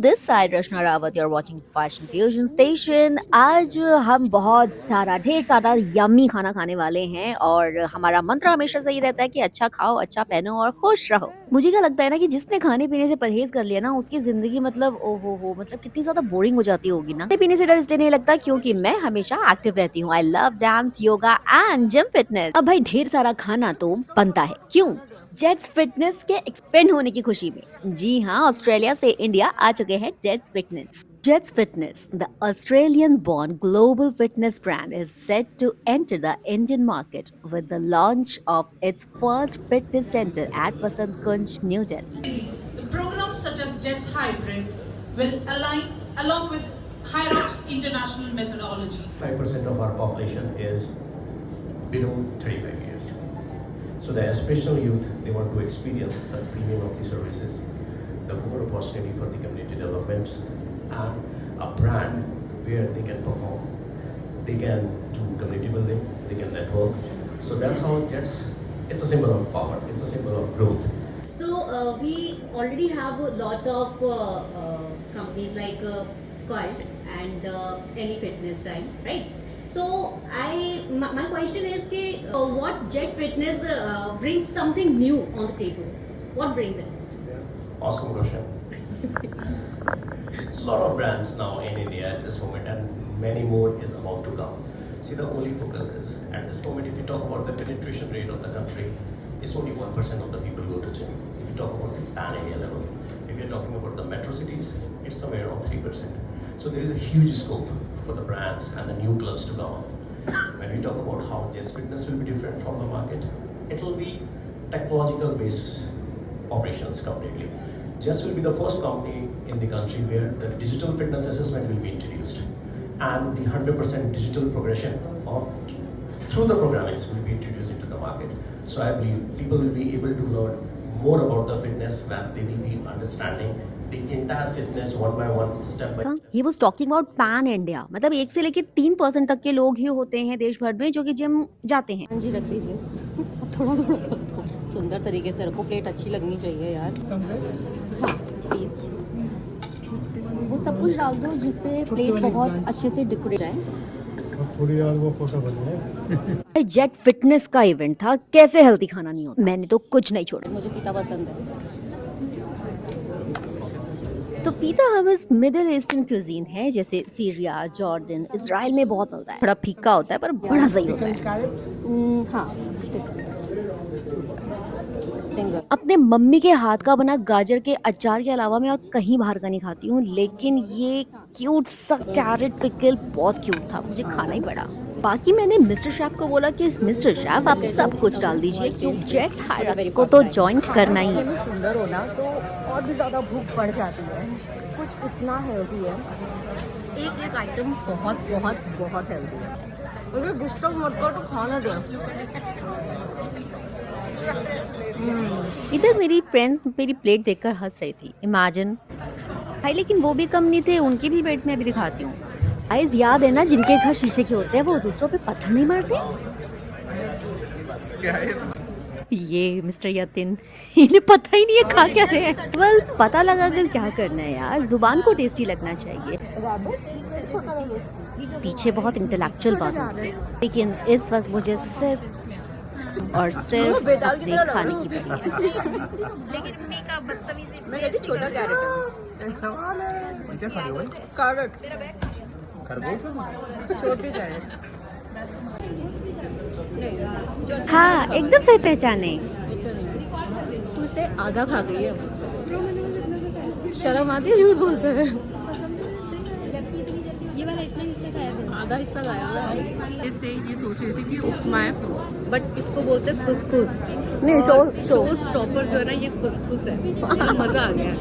This side Rachna Rawat, you're watching fashion fusion station. आज हम बहुत सारा ढेर सारा यम्मी खाना खाने वाले हैं और हमारा मंत्र हमेशा सही रहता है कि अच्छा खाओ, अच्छा पहनो और खुश रहो। मुझे क्या लगता है ना कि जिसने खाने पीने से परहेज कर लिया ना, उसकी जिंदगी मतलब ओहो हो, मतलब कितनी ज्यादा बोरिंग हो जाती होगी ना। खाने पीने से डर इसलिए नहीं लगता क्योंकि मैं हमेशा एक्टिव रहती हूँ। I love dance, yoga and gym fitness. अब भाई ढेर सारा खाना तो बनता है, क्यों? जेट्स फिटनेस के एक्सपेंड होने की खुशी में। जी हाँ, ऑस्ट्रेलिया से इंडिया आ चुके हैं jets fitness. Jets Fitness, the Australian-born global fitness brand, is set to enter the Indian market with the launch of its first fitness center at Vasant Kunj, New Delhi. The programs such as JETS Hybrid will align along with Hyrox International methodology. 5% of our population is below 35 years. So the aspirational youth, they want to experience the premium of the services, the more opportunity for the community development, and a brand where they can perform, they can do community building, they can network. So that's how Jets, it's a symbol of power, it's a symbol of growth. So we already have a lot of companies like Cult and Any Fitness Time, right? So my question is कि what Jet Fitness brings something new on the table? What brings it? Awesome question. A lot of brands now in India at this moment, and many more is about to come. See, the only focus is at this moment, if you talk about the penetration rate of the country, it's only 1% of the people go to gym. If you talk about the pan-India level, if you're talking about the metro cities, it's somewhere around 3%. So there is a huge scope for the brands and the new clubs to come up. When we talk about how Jets Fitness will be different from the market, it will be technological based operations completely. Jets will be the first company in the country where the digital fitness assessment will be introduced, and the 100% digital progression of through the programmings will be introduced into the market. So I believe people will be able to learn more about the fitness when they will be understanding the entire fitness one by one, step by step. He was talking about pan India, मतलब 1 से लेके 3% तक के लोग ही होते हैं देश भर में जो कि जिम जाते हैं। हाँ जी, रख दीजिए। थोड़ा थोड़ा रखो, सुंदर तरीके से रखो, प्लेट अच्छी लगनी चाहिए यार। हाँ प्लीज, वो सब कुछ डाल दो जिससे प्लेट बहुत अच्छे से डेकोरेट जाए। थोड़ी यार वो फोटो बनी है। जेट फिटनेस का इवेंट था, कैसे हेल्दी खाना नहीं होता। मैंने तो कुछ नहीं छोड़ा। मुझे पीता पसंद है। तो पीता हमस मिडिल ईस्टर्न क्यूजीन है, जैसे सीरिया, जॉर्डन, इजराइल में बहुत मिलता है। थोड़ा फीका होता है पर बड़ा सही होता है। हाँ, अपने मम्मी के हाथ का बना गाजर के अचार के अलावा मैं और कहीं बाहर का नहीं खाती हूँ, लेकिन ये क्यूट सा कैरेट पिकल बहुत क्यूट था, मुझे खाना ही पड़ा। बाकी मैंने मिस्टर शेफ को बोला कि मिस्टर शेफ आप सब कुछ डाल दीजिए क्योंकि जेट्स हायरक्स को तो ज्वाइन करना ही है। सुंदर हो ना तो और भी ज़्यादा भूख बढ़ जाती है। कुछ इतना हेल्दी है, एक एक आइटम बहुत बहुत बहुत हेल्दी है। मुझे डिस्टर्ब मत करो तो खाना दे। इधर मेरी फ्रेंड्स मेरी प्लेट देखकर हंस रही थी, इमेजिन भाई, लेकिन वो भी कम नहीं थे, उनकी भी प्लेट्स में अभी दिखाती हूँ। गाइस याद है ना, जिनके घर शीशे के होते हैं वो दूसरों पे पत्थर नहीं मारते। क्या है ये मिस्टर यतिन, इन्हें पता ही नहीं है खा क्या रहे हैं। वेल पता लगा कर क्या करना है यार, जुबान को टेस्टी लगना चाहिए। पीछे बहुत इंटेलेक्चुअल बात होती है, लेकिन इस वक्त मुझे सिर्फ और सिर्फ अपने खाने की पड़ी है। मैं कहती छोटा कैरेट है। एक सवाल है, क्या खा रहे हो भाई? कैरेट, खरगोश? छोटी कैरेट। हाँ एकदम सही पहचाने। तू इसे आधा खा गई है। शर्म आती है झूठ बोलते हैं। ये वाला इतना हिस्सा खाया है, आधा हिस्सा खाया है। इससे ये सोच रही थी कि उपमा है, बट इसको बोलते हैं खुसखुस। नहीं, शो टॉपर जो है ना, ये खुसखुस है। मजा आ गया है।